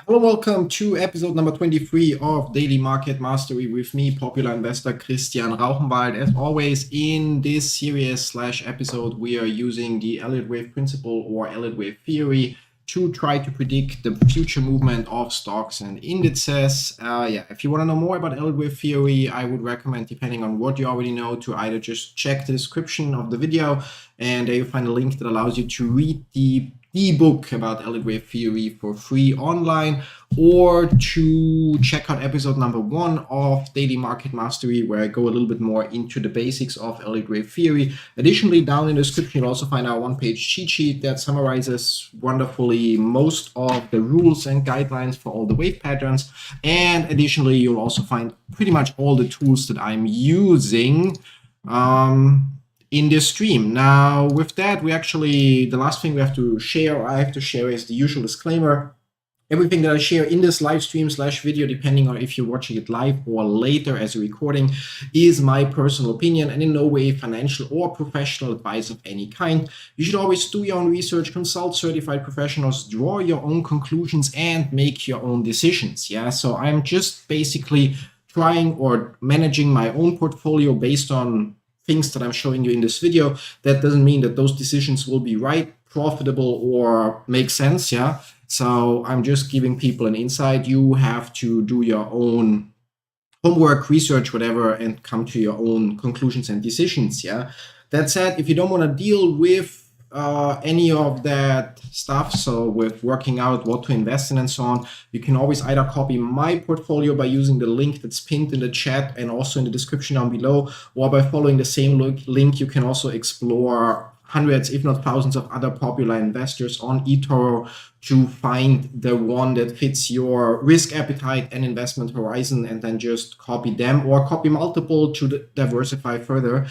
Hello, welcome to episode number 23 of Daily Market Mastery with me, popular investor Christian Rauchenwald. As always, in this series/episode, we are using the Elliott Wave principle or Elliott Wave theory to try to predict the future movement of stocks and indices. If you want to know more about Elliott Wave theory, I would recommend, depending on what you already know, to either just check the description of the video, and there you'll find a link that allows you to read the ebook about Elliott Wave theory for free online, or to check out episode number 1 of Daily Market Mastery, where I go a little bit more into the basics of Elliott Wave theory. Additionally, down in the description, you'll also find our one-page cheat sheet that summarizes wonderfully most of the rules and guidelines for all the wave patterns. And additionally, you'll also find pretty much all the tools that I'm using in this stream. Now, with that, the last thing I have to share is the usual disclaimer. Everything that I share in this live stream/video, depending on if you're watching it live or later as a recording, is my personal opinion and in no way financial or professional advice of any kind. You should always do your own research, consult certified professionals, draw your own conclusions, and make your own decisions. So I'm just basically trying or managing my own portfolio based on things that I'm showing you in this video. That doesn't mean that those decisions will be right, profitable, or make sense. So I'm just giving people an insight. You have to do your own homework, research, whatever, and come to your own conclusions and decisions. That said, if you don't want to deal with any of that stuff, so with working out what to invest in and so on, you can always either copy my portfolio by using the link that's pinned in the chat and also in the description down below, or by following the same link, you can also explore hundreds, if not thousands, of other popular investors on eToro to find the one that fits your risk appetite and investment horizon, and then just copy them or copy multiple to diversify further,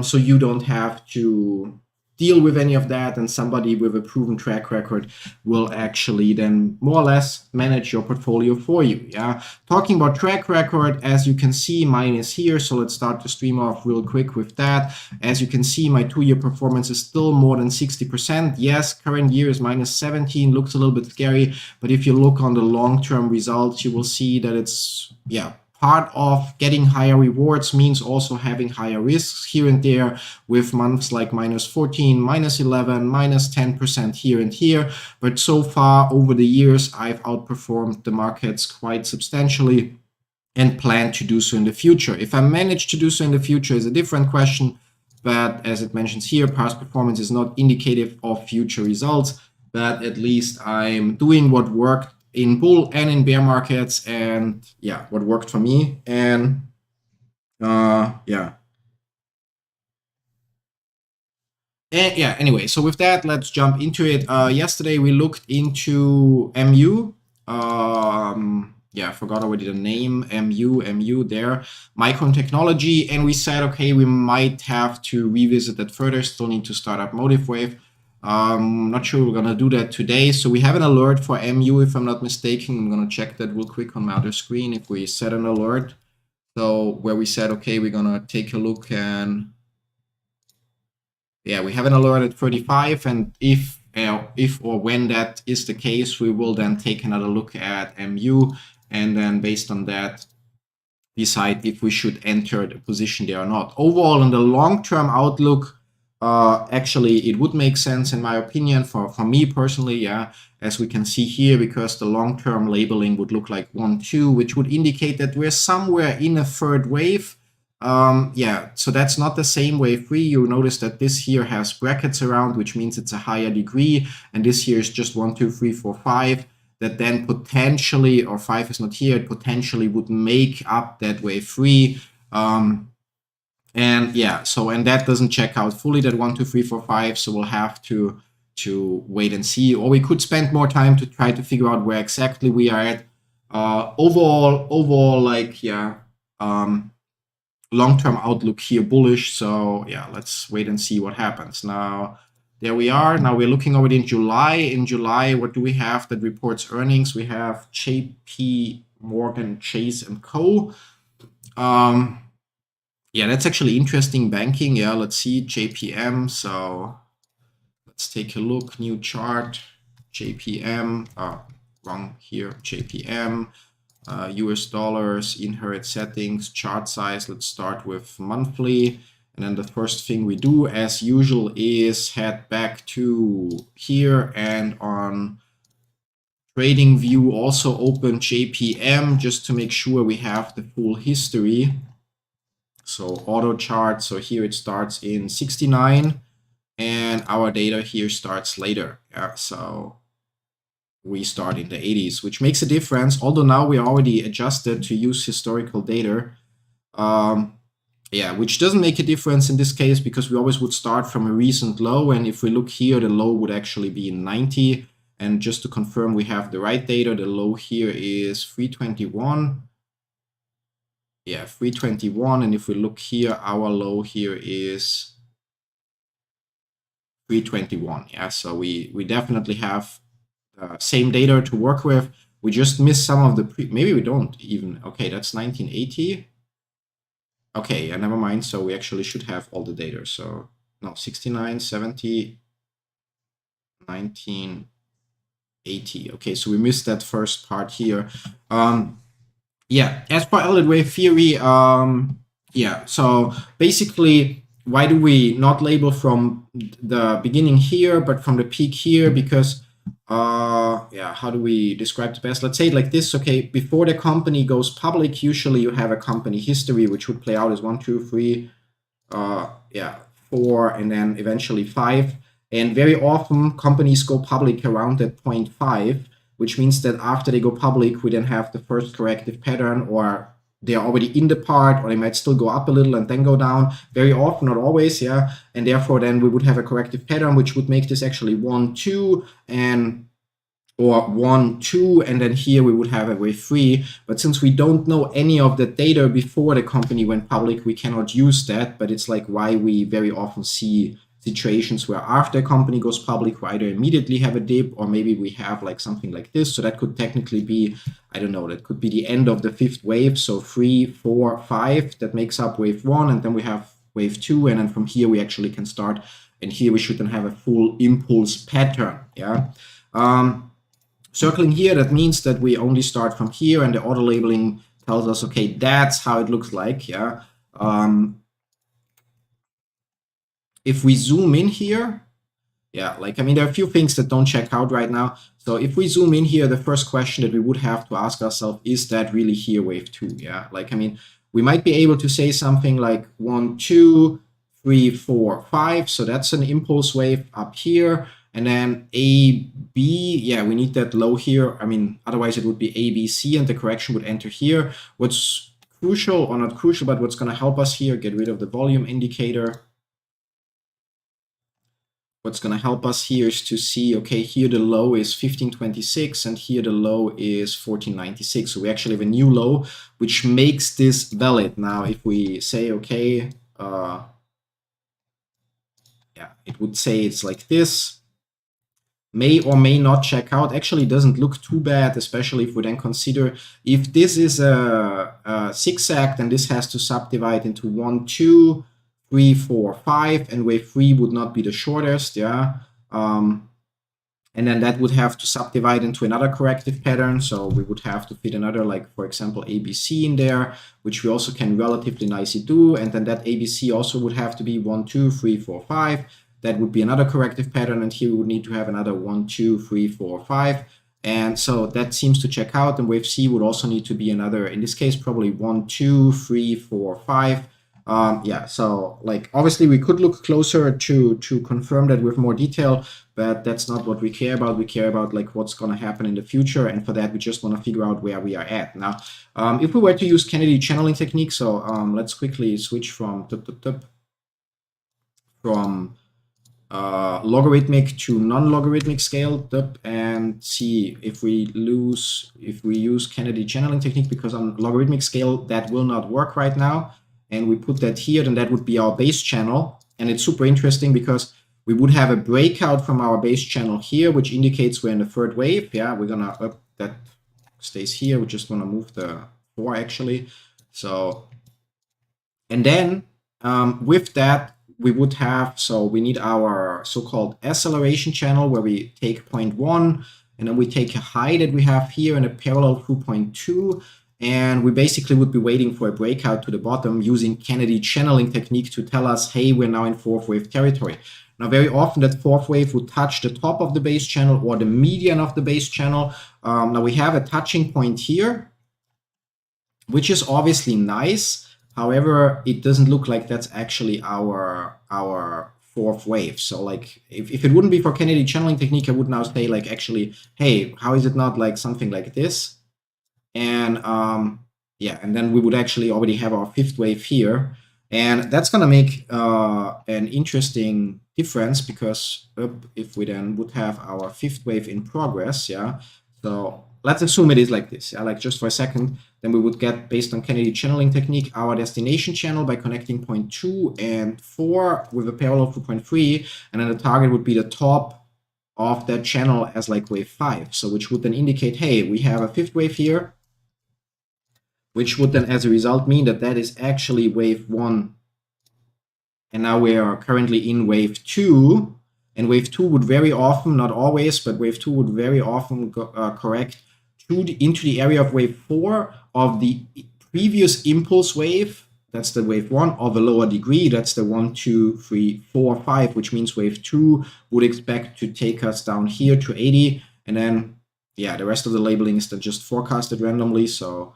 so you don't have to deal with any of that, and somebody with a proven track record will actually then more or less manage your portfolio for you. Talking about track record, as you can see, mine is here, so let's start the stream off real quick with that. As you can see, my 2-year performance is still more than 60%. Yes, current year is -17, looks a little bit scary, but if you look on the long-term results, you will see that it's part of getting higher rewards means also having higher risks here and there, with months like -14, -11, -10% here and here. But so far over the years, I've outperformed the markets quite substantially and plan to do so in the future. If I manage to do so in the future is a different question, but as it mentions here, past performance is not indicative of future results, but at least I'm doing what worked in bull and in bear markets, and what worked for me. And anyway, so with that, let's jump into it. Yesterday we looked into MU. I forgot already the name. MU there, Micron Technology, and we said, okay, we might have to revisit that further. Still need to start up Motive Wave. Not sure we're gonna do that today. So we have an alert for MU, if I'm not mistaken. I'm gonna check that real quick on my other screen if we set an alert. So where we said, okay, we're gonna take a look, and we have an alert at 35, and if or when that is the case, we will then take another look at MU, and then based on that decide if we should enter the position there or not. Overall, in the long-term outlook, actually it would make sense in my opinion for me personally, as we can see here, because the long-term labeling would look like 1-2, which would indicate that we're somewhere in a third wave. So that's not the same wave 3. You notice that this here has brackets around, which means it's a higher degree, and this here is just 1, 2, 3, 4, 5, that then potentially, or 5 is not here, it potentially would make up that wave 3. And that doesn't check out fully, that 1, 2, 3, 4, 5. So we'll have to wait and see, or we could spend more time to try to figure out where exactly we are at. Overall, long-term outlook here bullish. So let's wait and see what happens. Now there we are. Now we're looking already in July. In July, what do we have that reports earnings? We have JPMorgan, Chase and Co. That's actually interesting banking. Let's see JPM. So let's take a look. New chart. JPM. wrong here, JPM, US dollars, inherit settings, chart size. Let's start with monthly. And then the first thing we do, as usual, is head back to here, and on trading view also open JPM just to make sure we have the full history. So auto chart, so here it starts in 69 and our data here starts later. Yeah, so we start in the 80s, which makes a difference, although now we already adjusted to use historical data. Yeah, which doesn't make a difference in this case because we always would start from a recent low, and if we look here, the low would actually be in 90. And just to confirm we have the right data, the low here is 321. Yeah, 321. And if we look here, our low here is 321. Yeah, so we definitely have same data to work with. We just missed some of the maybe we don't even. Okay, that's 1980. Okay, yeah, never mind. So we actually should have all the data. So no, 69, 70, 1980. Okay, so we missed that first part here. Yeah, as for Elliott Wave Theory, yeah, so basically, why do we not label from the beginning here, but from the peak here? Because, yeah, how do we describe the best? Let's say it like this, okay, before the company goes public, usually you have a company history, which would play out as 1, 2, 3, yeah, 4, and then eventually 5. And very often, companies go public around that 0.5, which means that after they go public, we then have the first corrective pattern, or they're already in the part, or they might still go up a little and then go down. Very often, not always, yeah. And therefore, then we would have a corrective pattern, which would make this actually 1, 2, and or 1, 2, and then here we would have a wave 3. But since we don't know any of the data before the company went public, we cannot use that. But it's like why we very often see situations where after a company goes public, we either immediately have a dip, or maybe we have like something like this. So that could technically be, I don't know, that could be the end of the 5th wave. So 3, 4, 5, that makes up wave 1, and then we have wave 2, and then from here we actually can start, and here we should then have a full impulse pattern. Yeah. Circling here, that means that we only start from here, and the auto labeling tells us, okay, that's how it looks like. Yeah. If we zoom in here, yeah, like, I mean, there are a few things that don't check out right now. So if we zoom in here, the first question that we would have to ask ourselves, is that really here wave 2? Yeah, like, I mean, we might be able to say something like 1, 2, 3, 4, 5. So that's an impulse wave up here. And then A, B, yeah, we need that low here. I mean, otherwise it would be A, B, C, and the correction would enter here. What's crucial, or not crucial, but what's going to help us here, get rid of the volume indicator. What's going to help us here is to see, okay, here the low is 1526 and here the low is 1496. So we actually have a new low, which makes this valid. Now, if we say, okay, yeah, it would say it's like this. May or may not check out. Actually, doesn't look too bad, especially if we then consider if this is a zigzag, then this has to subdivide into 1, 2, 3, 4, 5, and wave 3 would not be the shortest, yeah. And then that would have to subdivide into another corrective pattern. So we would have to fit another, like, for example, ABC in there, which we also can relatively nicely do. And then that ABC also would have to be 1, 2, 3, 4, 5. That would be another corrective pattern. And here we would need to have another 1, 2, 3, 4, 5. And so that seems to check out. And wave C would also need to be another, in this case, probably 1, 2, 3, 4, 5. Yeah, so like obviously we could look closer to confirm that with more detail, but that's not what we care about. We care about like what's going to happen in the future, and for that we just want to figure out where we are at now. If we were to use Kennedy channeling technique, so let's quickly switch from logarithmic to non-logarithmic scale and see if we use Kennedy channeling technique, because on logarithmic scale that will not work right now. And we put that here, then that would be our base channel. And it's super interesting because we would have a breakout from our base channel here, which indicates we're in the 3rd wave. Yeah, we're gonna that stays here. We just want to move the 4 actually. So, and then with that, we would have, so we need our so-called acceleration channel where we take 0.1 and then we take a high that we have here and a parallel through 0.2, and we basically would be waiting for a breakout to the bottom using Kennedy channeling technique to tell us, hey, we're now in fourth wave territory. Now, very often that fourth wave would touch the top of the base channel or the median of the base channel. Now we have a touching point here, which is obviously nice. However, it doesn't look like that's actually our fourth wave. So like if it wouldn't be for Kennedy channeling technique, I would now say like, actually, hey, how is it not like something like this? And yeah, and then we would actually already have our fifth wave here. And that's going to make an interesting difference, because if we then would have our fifth wave in progress, yeah. So let's assume it is like this, yeah, like just for a second, then we would get, based on Kennedy channeling technique, our destination channel by connecting 0.2 and 4 with a parallel to 0.3, and then the target would be the top of that channel as like wave 5. So which would then indicate, hey, we have a fifth wave here, which would then as a result mean that that is actually wave 1. And now we are currently in wave 2. And wave 2 would very often, not always, but wave 2 would very often correct into the area of wave 4 of the previous impulse wave. That's the wave 1 of a lower degree. That's the 1, 2, 3, 4, 5, which means wave 2 would expect to take us down here to 80. And then, yeah, the rest of the labeling is then just forecasted randomly. So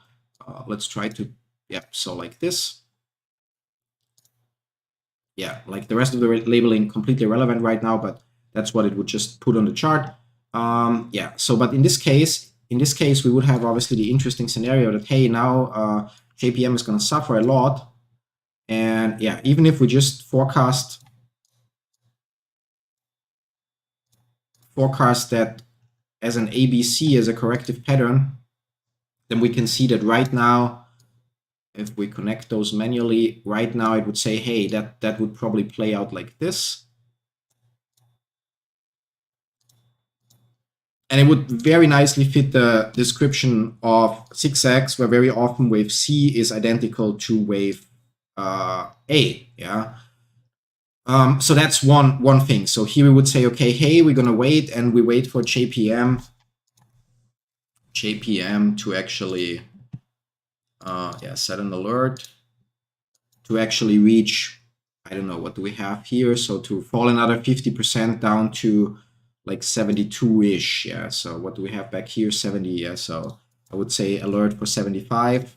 let's try to, yeah, so like this. Yeah, like the rest of the labeling completely irrelevant right now, but that's what it would just put on the chart. Yeah, so but in this case, we would have obviously the interesting scenario that, hey, now JPM is going to suffer a lot. And yeah, even if we just forecast that as an ABC, as a corrective pattern, then we can see that right now, if we connect those manually, right now it would say, hey, that would probably play out like this. And it would very nicely fit the description of 6x, where very often wave C is identical to wave A, yeah. So that's one thing. So here we would say, okay, hey, we're gonna wait, and we wait for JPM to actually set an alert to actually reach, I don't know, what do we have here? So to fall another 50% down to like 72-ish, yeah. So what do we have back here? 70, yeah. So I would say alert for 75.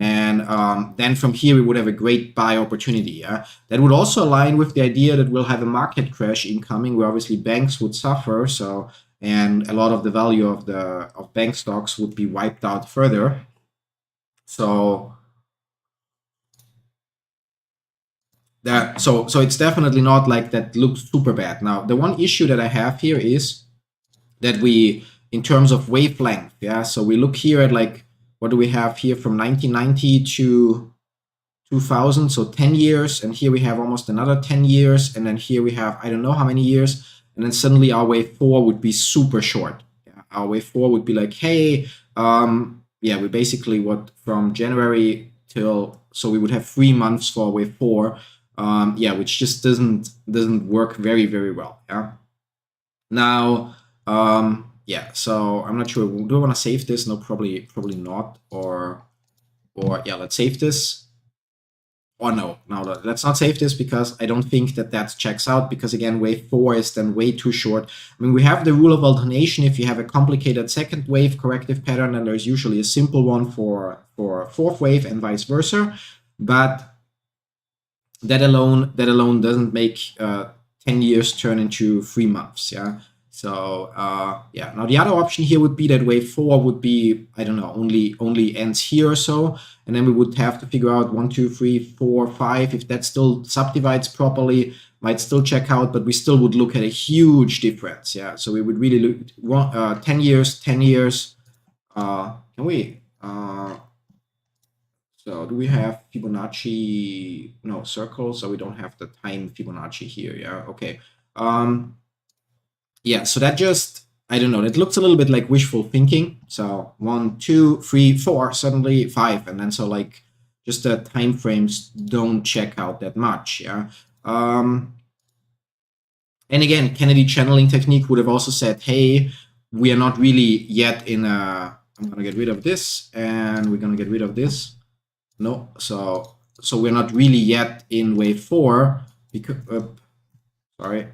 And then from here, we would have a great buy opportunity, yeah. That would also align with the idea that we'll have a market crash incoming, where obviously banks would suffer. So, and a lot of the value of bank stocks would be wiped out further. So that so it's definitely not like that looks super bad. Now, the one issue that I have here is that we, in terms of wavelength, yeah, so we look here at like, what do we have here from 1990 to 2000, so 10 years, and here we have almost another 10 years, and then here we have I don't know how many years, and then suddenly our wave 4 would be super short. Yeah, our wave 4 would be like, hey, yeah, we basically what from January till, so we would have 3 months for wave 4, yeah, which just doesn't work very, very well. Yeah. Now, yeah, so I'm not sure. Do I want to save this? No, probably not. Or yeah, let's save this. Or no, let's not save this, because I don't think that checks out, because again, wave 4 is then way too short. I mean, we have the rule of alternation. If you have a complicated second wave corrective pattern, then there's usually a simple one for fourth wave and vice versa. But that alone doesn't make 10 years turn into 3 months, yeah. So yeah, now the other option here would be that wave 4 would be, I don't know, only ends here or so, and then we would have to figure out 1, 2, 3, 4, 5. If that still subdivides properly, might still check out, but we still would look at a huge difference. Yeah, so we would really look 10 years. Can we? So do we have Fibonacci? No, circles. So we don't have the time Fibonacci here. Yeah. Okay. Yeah, so that just, I don't know, it looks a little bit like wishful thinking. So 1, 2, 3, 4, suddenly 5, and then so like just the time frames don't check out that much. Yeah. And again, Kennedy channeling technique would have also said, hey, we are not really yet in a, I'm gonna get rid of this and we're gonna get rid of this. No, so we're not really yet in wave 4 because, sorry,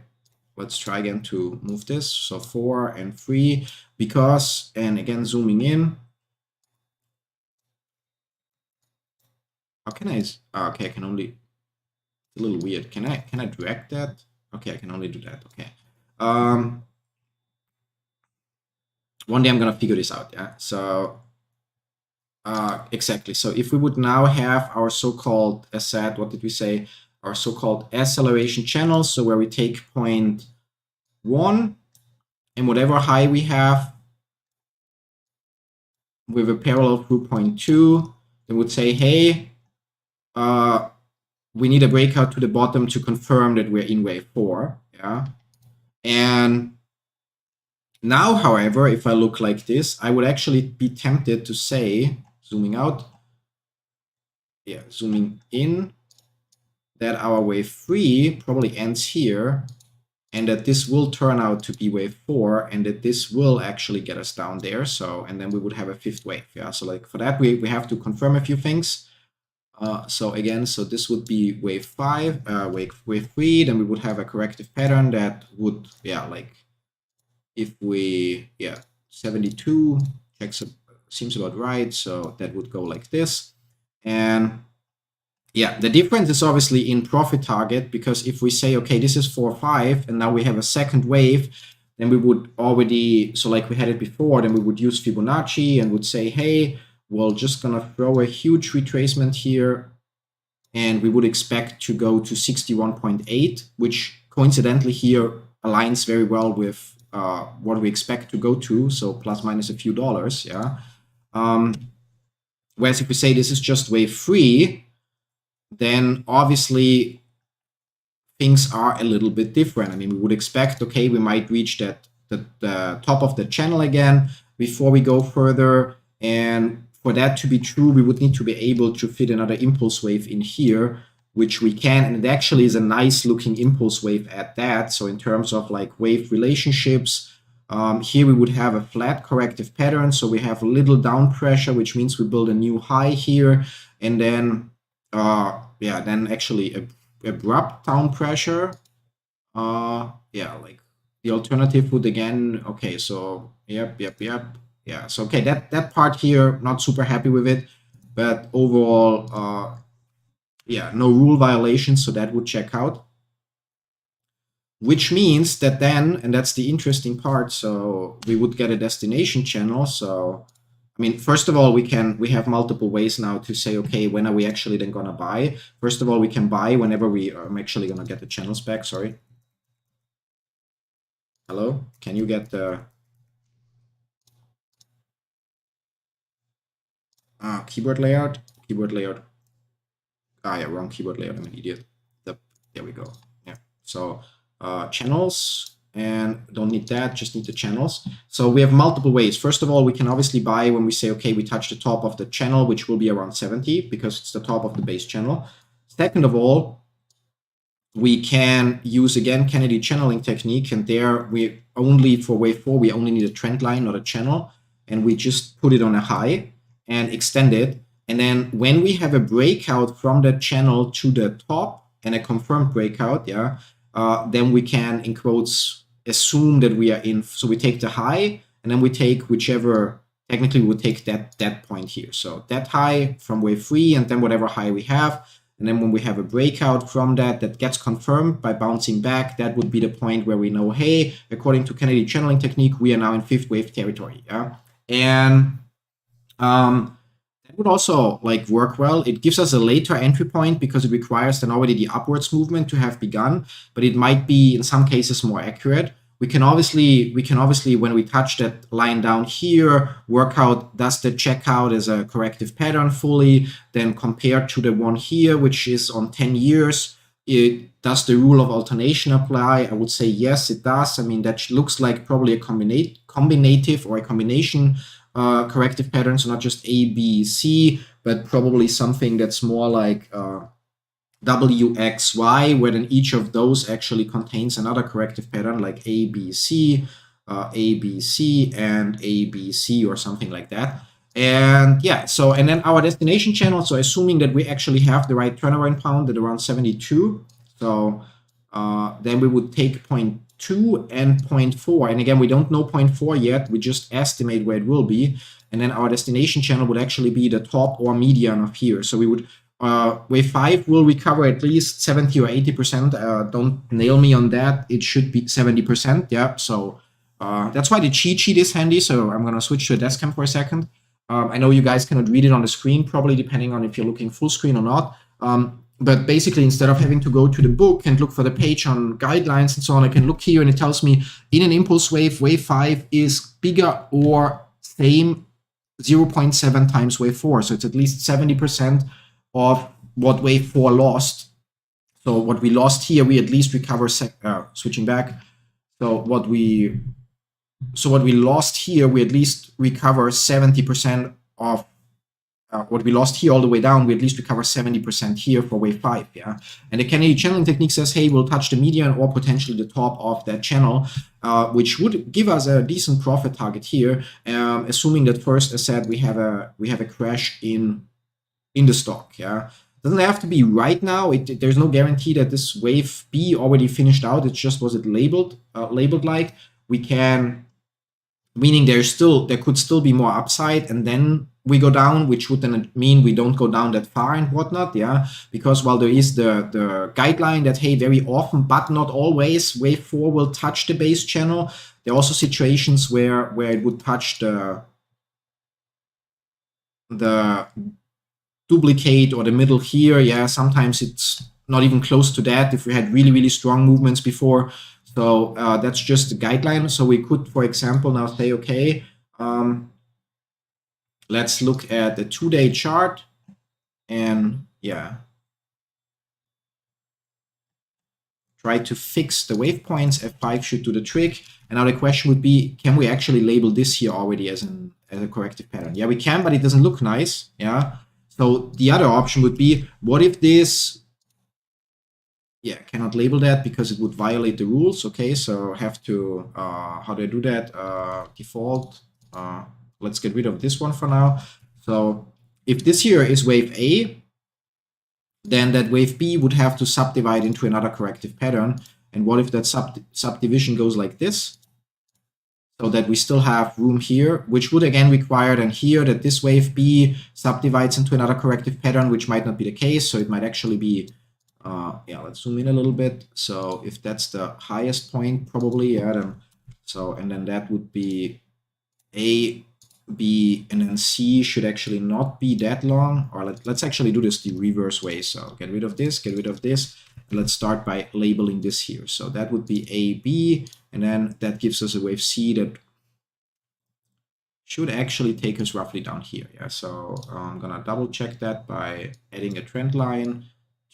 let's try again to move this. So 4 and 3 because, and again, zooming in. How can I, okay, I can only, it's a little weird. Can I drag that? Okay, I can only do that, okay. One day I'm gonna figure this out, yeah? So, exactly. So if we would now have our so-called, as said, what did we say? Our so-called acceleration channels, so where we take point 1 and whatever high we have with a parallel through point 2, they would say, hey, we need a breakout to the bottom to confirm that we're in wave 4, yeah? And now, however, if I look like this, I would actually be tempted to say, zooming out, yeah, zooming in, that our wave 3 probably ends here, and that this will turn out to be wave 4, and that this will actually get us down there. So, and then we would have a 5th wave. Yeah. So like for that, we have to confirm a few things. So again, so this would be wave 5, wave 3. Then we would have a corrective pattern that would, yeah, like if we, yeah, 72 checks seems about right. So that would go like this, and yeah, the difference is obviously in profit target, because if we say, okay, this is 4-5, and now we have a second wave, then we would already, so like we had it before, then we would use Fibonacci and would say, hey, we're just gonna throw a huge retracement here, and we would expect to go to 61.8, which coincidentally here aligns very well with what we expect to go to, so plus minus a few dollars, yeah. Whereas if we say this is just wave 3, then obviously things are a little bit different. I mean, we would expect, okay, we might reach the top of the channel again before we go further. And for that to be true, we would need to be able to fit another impulse wave in here, which we can. And it actually is a nice looking impulse wave at that. So in terms of like wave relationships, here we would have a flat corrective pattern. So we have a little down pressure, which means we build a new high here. And then yeah, then actually abrupt down pressure. Yeah, like the alternative would again, okay, so yep. Yeah, so okay, that part here, not super happy with it, but overall, yeah, no rule violations, so that would check out. Which means that then, and that's the interesting part, so we would get a destination channel. So I mean, first of all, we have multiple ways now to say, okay, when are we actually then gonna buy? First of all, we can buy whenever I'm actually gonna get the channels back. Sorry. Hello, can you get the keyboard layout? Keyboard layout. Ah, yeah, wrong keyboard layout. I'm an idiot. There we go. Yeah. So channels. And don't need that, just need the channels. So we have multiple ways. First of all, we can obviously buy when we say, okay, we touch the top of the channel, which will be around 70 because it's the top of the base channel. Second of all, we can use, again, Kennedy channeling technique. And there we only, for wave 4, we only need a trend line, not a channel. And we just put it on a high and extend it. And then when we have a breakout from the channel to the top and a confirmed breakout, yeah, then we can, in quotes, assume that we are in. So we take the high, and then we take whichever, technically we would take that point here. So that high from wave 3, and then whatever high we have. And then when we have a breakout from that gets confirmed by bouncing back, that would be the point where we know, hey, according to Kennedy channeling technique, we are now in 5th wave territory. Yeah. And that would also like work well. It gives us a later entry point because it requires then already the upwards movement to have begun, but it might be in some cases more accurate. We can obviously, when we touch that line down here, work out, does the check out as a corrective pattern fully, then compared to the one here, which is on 10 years, does the rule of alternation apply? I would say yes, it does. I mean, that looks like probably a combinative or a combination corrective pattern, so not just A, B, C, but probably something that's more like W, X, Y, where then each of those actually contains another corrective pattern like A, B, C. ABC and ABC or something like that. And yeah, so and then our destination channel, so assuming that we actually have the right turnaround pound at around 72, so then we would take 0.2 and 0.4, and again we don't know 0.4 yet, we just estimate where it will be, and then our destination channel would actually be the top or median of here. So we would wave 5 will recover at least 70 or 80%. Don't nail me on that, it should be 70%. Yeah, so that's why the cheat sheet is handy. So I'm going to switch to a desk cam for a second. I know you guys cannot read it on the screen, probably depending on if you're looking full screen or not. But basically, instead of having to go to the book and look for the page on guidelines and so on, I can look here and it tells me in an impulse wave, wave 5 is bigger or same 0.7 times wave 4. So it's at least 70% of what wave 4 lost. So what we lost here, we at least recover, switching back. So what we lost here, we at least recover 70% of what we lost here all the way down, we at least recover 70% here for wave 5, yeah? And the Kennedy channeling technique says, hey, we'll touch the median or potentially the top of that channel, which would give us a decent profit target here, assuming that first, as said, we have a crash in the stock, yeah? Doesn't have to be right now. There's no guarantee that this wave B already finished out. It's just was it labeled like. We can, meaning there could still be more upside, and then we go down, which would then mean we don't go down that far and whatnot, yeah. Because while there is the guideline that, hey, very often but not always wave 4 will touch the base channel, there are also situations where it would touch the duplicate or the middle here, yeah. Sometimes it's not even close to that if we had really, really strong movements before. So that's just the guideline. So we could, for example, now say, okay, let's look at the 2-day chart, and yeah, try to fix the wave points. F5 should do the trick. And now the question would be, can we actually label this here already as a corrective pattern? Yeah, we can, but it doesn't look nice. Yeah. So the other option would be, what if this, yeah, cannot label that because it would violate the rules. Okay, so have to, how do I do that? Default, let's get rid of this one for now. So if this here is wave A, then that wave B would have to subdivide into another corrective pattern. And what if that subdivision goes like this? So that we still have room here, which would again require then here that this wave B subdivides into another corrective pattern, which might not be the case. So it might actually be, yeah, let's zoom in a little bit. So if that's the highest point, probably, yeah, then, so, and then that would be A, B, and then C should actually not be that long. Or let's actually do this the reverse way. So get rid of this, get rid of this. And let's start by labeling this here. So that would be A, B, and then that gives us a wave C that should actually take us roughly down here. Yeah, so I'm gonna double check that by adding a trend line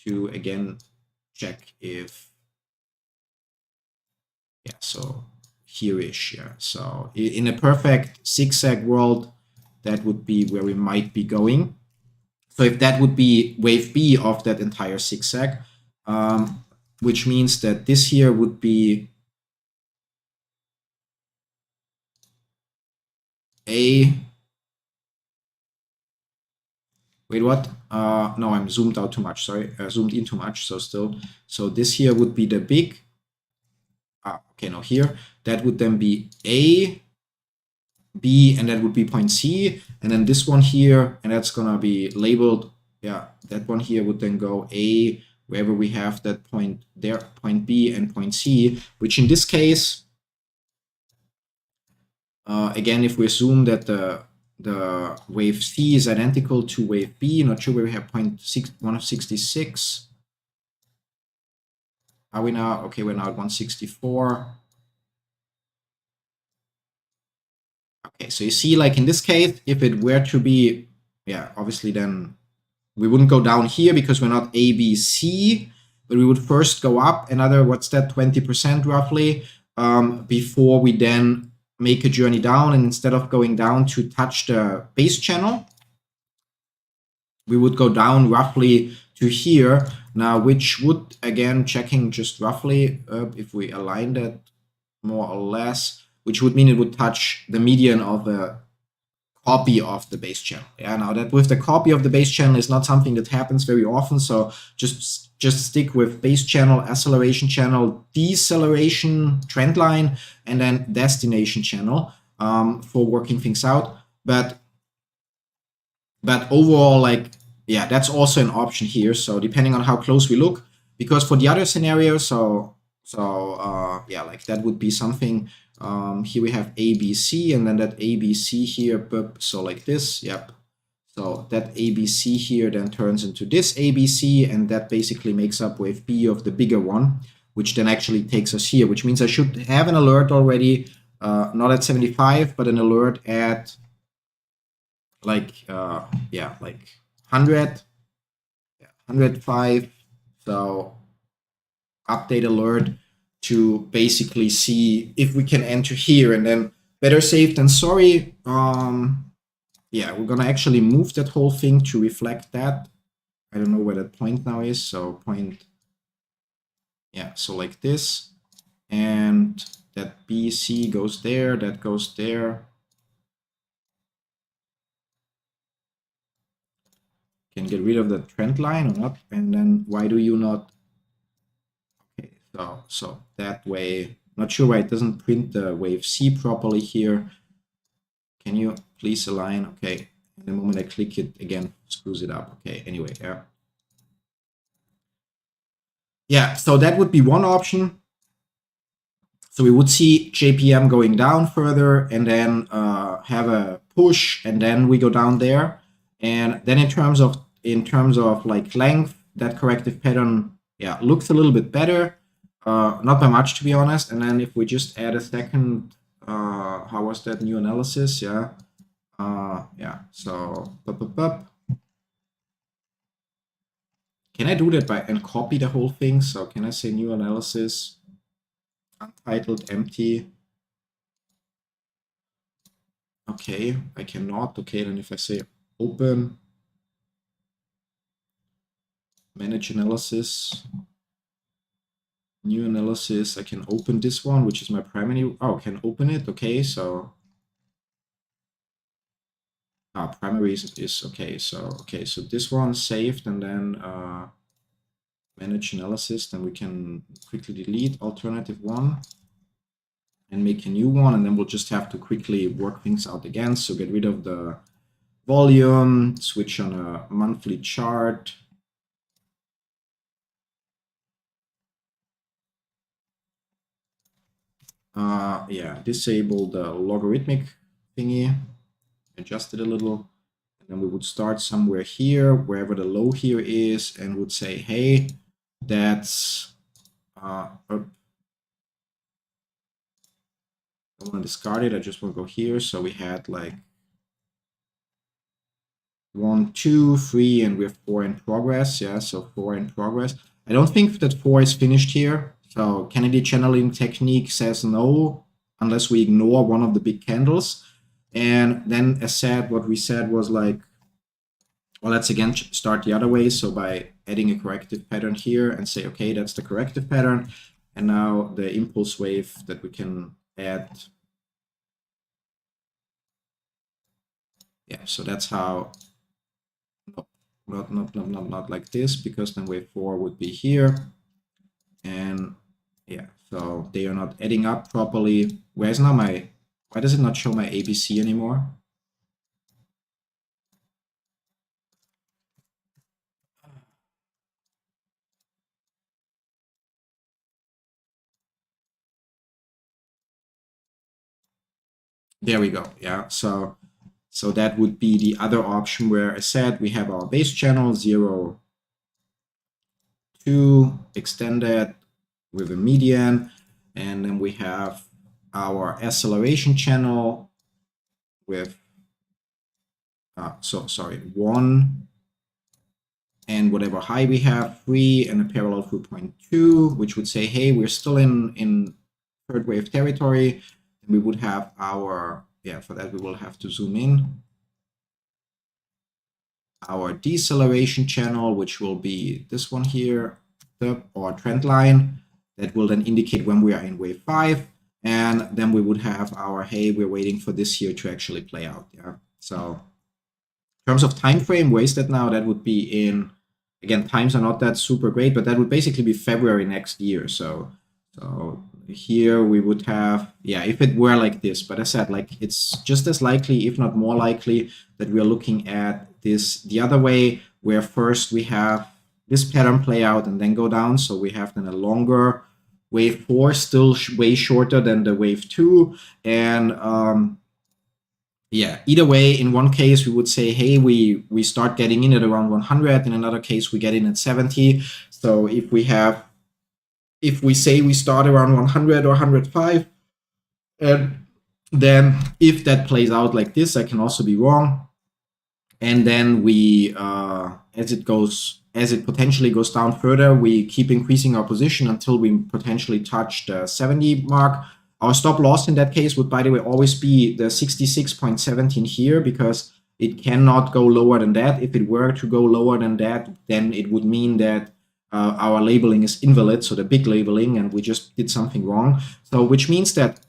to again check if, yeah, so here-ish, yeah. So in a perfect zigzag world, that would be where we might be going. So if that would be wave B of that entire zigzag, which means that this here would be A, wait, what? No, I'm zoomed out too much, sorry, zoomed in too much, so still. So this here would be the big, okay, no, here, that would then be A, B, and that would be point C, and then this one here, and that's gonna be labeled, yeah, that one here would then go A, wherever we have that point there, point B and point C, which in this case, again, if we assume that the wave C is identical to wave B, not sure where we have 166. Are we now? Okay, we're now at 164. Okay, so you see, like in this case, if it were to be, yeah, obviously then we wouldn't go down here because we're not A, B, C, but we would first go up another, what's that, 20% roughly, before we then make a journey down. And instead of going down to touch the base channel, we would go down roughly to here now, which would, again, checking just roughly, if we align that more or less, which would mean it would touch the median of a copy of the base channel. Yeah, now that with the copy of the base channel is not something that happens very often, so just stick with base channel, acceleration channel, deceleration trend line, and then destination channel for working things out. But overall, like, yeah, that's also an option here. So depending on how close we look, because for the other scenario, yeah, like that would be something. Here we have ABC, and then that ABC here, so like this, yep. So that ABC here then turns into this ABC, and that basically makes up with B of the bigger one, which then actually takes us here, which means I should have an alert already, not at 75, but an alert at like, yeah, like 100, 105. So update alert to basically see if we can enter here, and then better safe than sorry. Yeah, we're gonna actually move that whole thing to reflect that. I don't know where that point now is, so point, yeah, so like this, and that BC goes there, that goes there. Can get rid of the trend line or not, and then why do you not? Okay, so that way, not sure why it doesn't print the wave C properly here. Can you please align? Okay, and the moment I click it again, screws it up. Okay, anyway, yeah. Yeah, so that would be one option. So we would see JPM going down further, and then have a push, and then we go down there. And then in terms of like length, that corrective pattern, yeah, looks a little bit better. Not by much, to be honest. And then if we just add a second, how was that new analysis? Yeah. Yeah, so can I do that and copy the whole thing? So can I say new analysis, untitled, empty? Okay, I cannot. Okay, then if I say open, manage analysis, new analysis, I can open this one, which is my primary. Oh, I can open it. Okay, so primary is okay. So this one saved, and then manage analysis. Then we can quickly delete alternative one and make a new one, and then we'll just have to quickly work things out again. So get rid of the volume, switch on a monthly chart. Yeah, disable the logarithmic thingy, adjust it a little, and then we would start somewhere here, wherever the low here is, and would say, hey, that's I don't want to discard it, I just want to go here. So we had like 1, 2, 3, and we have 4 in progress. Yeah, so 4 in progress. I don't think that 4 is finished here. So Kennedy channeling technique says no, unless we ignore one of the big candles. And then as said, what we said was like, well, let's again start the other way. So by adding a corrective pattern here and say, okay, that's the corrective pattern. And now the impulse wave that we can add. Yeah, so that's how, not like this, because then wave 4 would be here. And yeah, so they are not adding up properly. Where's now my, why does it not show my ABC anymore? There we go. Yeah, so that would be the other option, where I said we have our base channel 0, 2 extended with a median, and then we have our acceleration channel with 1 and whatever high we have, 3, and a parallel through 0.2, which would say, hey, we're still in third wave territory. And we would have our, yeah, for that we will have to zoom in, our deceleration channel, which will be this one here, or trend line, that will then indicate when we are in wave 5. and then we would have our, hey, we're waiting for this here to actually play out. Yeah. So in terms of time frame, where is that now? That would be in, again, times are not that super great, but that would basically be February next year. So here we would have, yeah, if it were like this, but I said, like, it's just as likely, if not more likely, that we're looking at this the other way, where first we have this pattern play out and then go down. So we have then a longer wave 4, still way shorter than the wave 2. And yeah, either way, in one case, we would say, hey, we start getting in at around 100. In another case, we get in at 70. So if we say we start around 100 or 105, and then if that plays out like this, I can also be wrong. And then we, as it potentially goes down further, we keep increasing our position until we potentially touch the 70 mark. Our stop loss in that case would, by the way, always be the 66.17 here, because it cannot go lower than that. If it were to go lower than that, then it would mean that our labeling is invalid, so the big labeling, and we just did something wrong. So which means that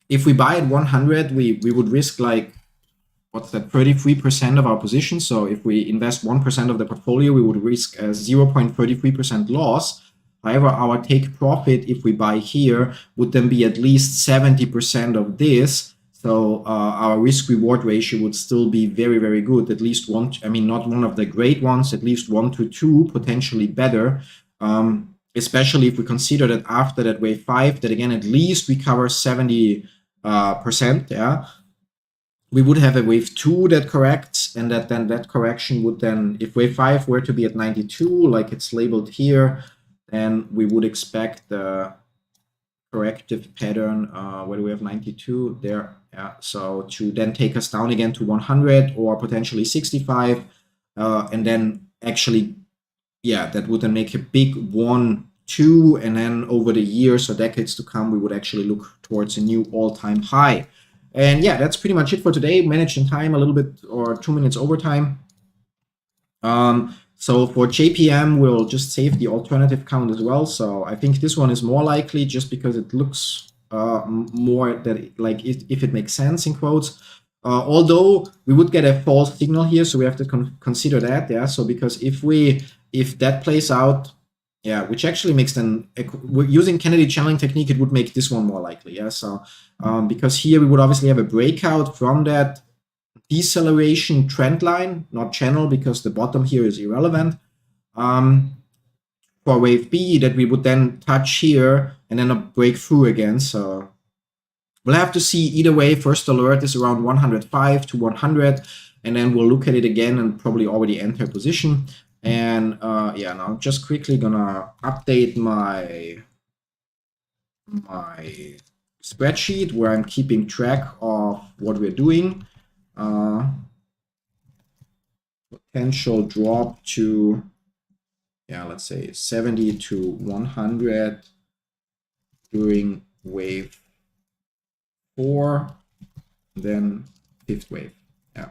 if we buy at 100, we would risk, like, what's that, 33% of our position. So if we invest 1% of the portfolio, we would risk a 0.33% loss. However, our take profit, if we buy here, would then be at least 70% of this. So our risk reward ratio would still be very, very good. At least one, I mean, not one of the great ones, at least 1 to 2, potentially better. Especially if we consider that after that wave 5, that again, at least we cover 70%. Yeah. We would have a wave 2 that corrects, and that correction would then, if wave 5 were to be at 92, like it's labeled here, then we would expect the corrective pattern, where do we have 92? There, yeah. So to then take us down again to 100 or potentially 65, and then actually, yeah, that would then make a big 1, 2, and then over the years or decades to come, we would actually look towards a new all-time high. And yeah, that's pretty much it for today. Managed in time, a little bit, or 2 minutes overtime. So for JPM, we'll just save the alternative count as well. So I think this one is more likely, just because it looks more that, like, if it makes sense in quotes. Although we would get a false signal here, so we have to consider that. Yeah. So because if that plays out, yeah, which actually makes then, using Kennedy channeling technique, it would make this one more likely. Yeah. So because here we would obviously have a breakout from that deceleration trend line, not channel, because the bottom here is irrelevant, for wave B, that we would then touch here and then a breakthrough again. So we'll have to see. Either way, first alert is around 105 to 100, and then we'll look at it again and probably already enter position. And yeah, now I'm just quickly gonna update my spreadsheet where I'm keeping track of what we're doing. Potential drop to, yeah, let's say 70 to 100 during wave 4, then 5th wave. Yeah.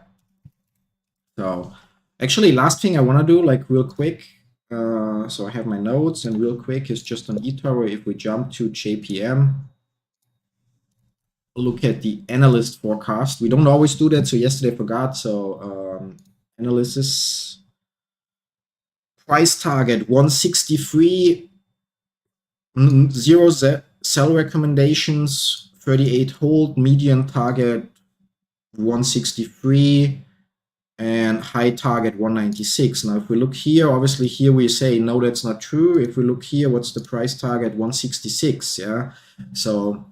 So actually, last thing I want to do, like, real quick, so I have my notes, and real quick is just on eToro. If we jump to JPM, look at the analyst forecast. We don't always do that, so yesterday I forgot. So analysis price target 163, 0 sell recommendations, 38 hold, median target 163, and high target 196. Now, if we look here, obviously here we say, no, that's not true. If we look here, what's the price target? 166, yeah? So,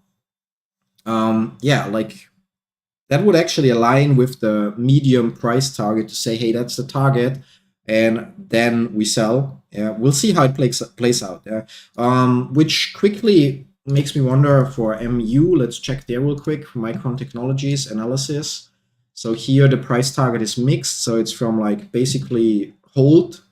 yeah, like, that would actually align with the medium price target to say, hey, that's the target, and then we sell. Yeah, we'll see how it plays out. Yeah, which quickly makes me wonder for MU. Let's check there real quick. Micron Technologies analysis. So here the price target is mixed. So it's from, like, basically hold,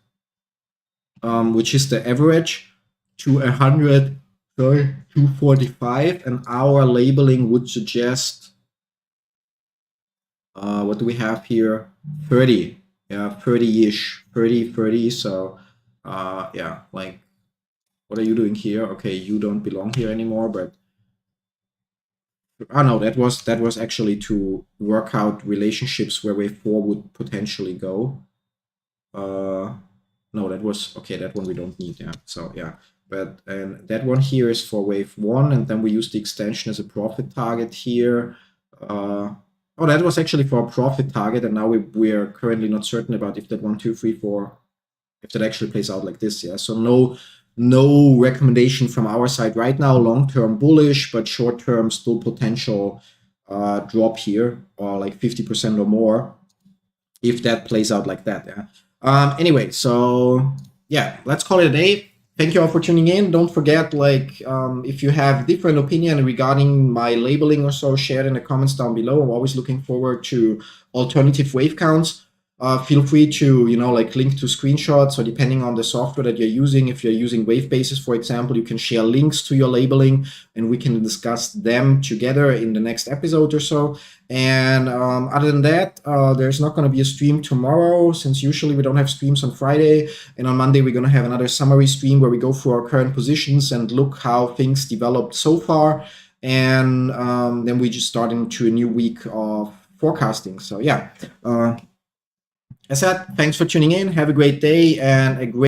which is the average, to 245, and our labeling would suggest, what do we have here? 30. Yeah, 30-ish, 30. So yeah, like, what are you doing here? Okay, you don't belong here anymore, but Oh no, that was actually to work out relationships where wave 4 would potentially go. No, that was okay. That one we don't need. Yeah. So yeah, but and that one here is for wave 1, and then we use the extension as a profit target here. Oh, that was actually for a profit target, and now we are currently not certain about if that 1, 2, 3, 4, if that actually plays out like this. Yeah. So no recommendation from our side right now. Long term bullish, but short term still potential drop here, or like 50% or more, if that plays out like that. Yeah. Anyway, so yeah, let's call it a day. Thank you all for tuning in. Don't forget, like, if you have different opinion regarding my labeling or so, share it in the comments down below. I'm always looking forward to alternative wave counts. Feel free to, like, link to screenshots, or depending on the software that you're using, if you're using Wavebases, for example, you can share links to your labeling, and we can discuss them together in the next episode or so. And other than that, there's not going to be a stream tomorrow, since usually we don't have streams on Friday. And on Monday, we're going to have another summary stream where we go through our current positions and look how things developed so far. And then we just start into a new week of forecasting. So yeah, as I said, thanks for tuning in. Have a great day and a great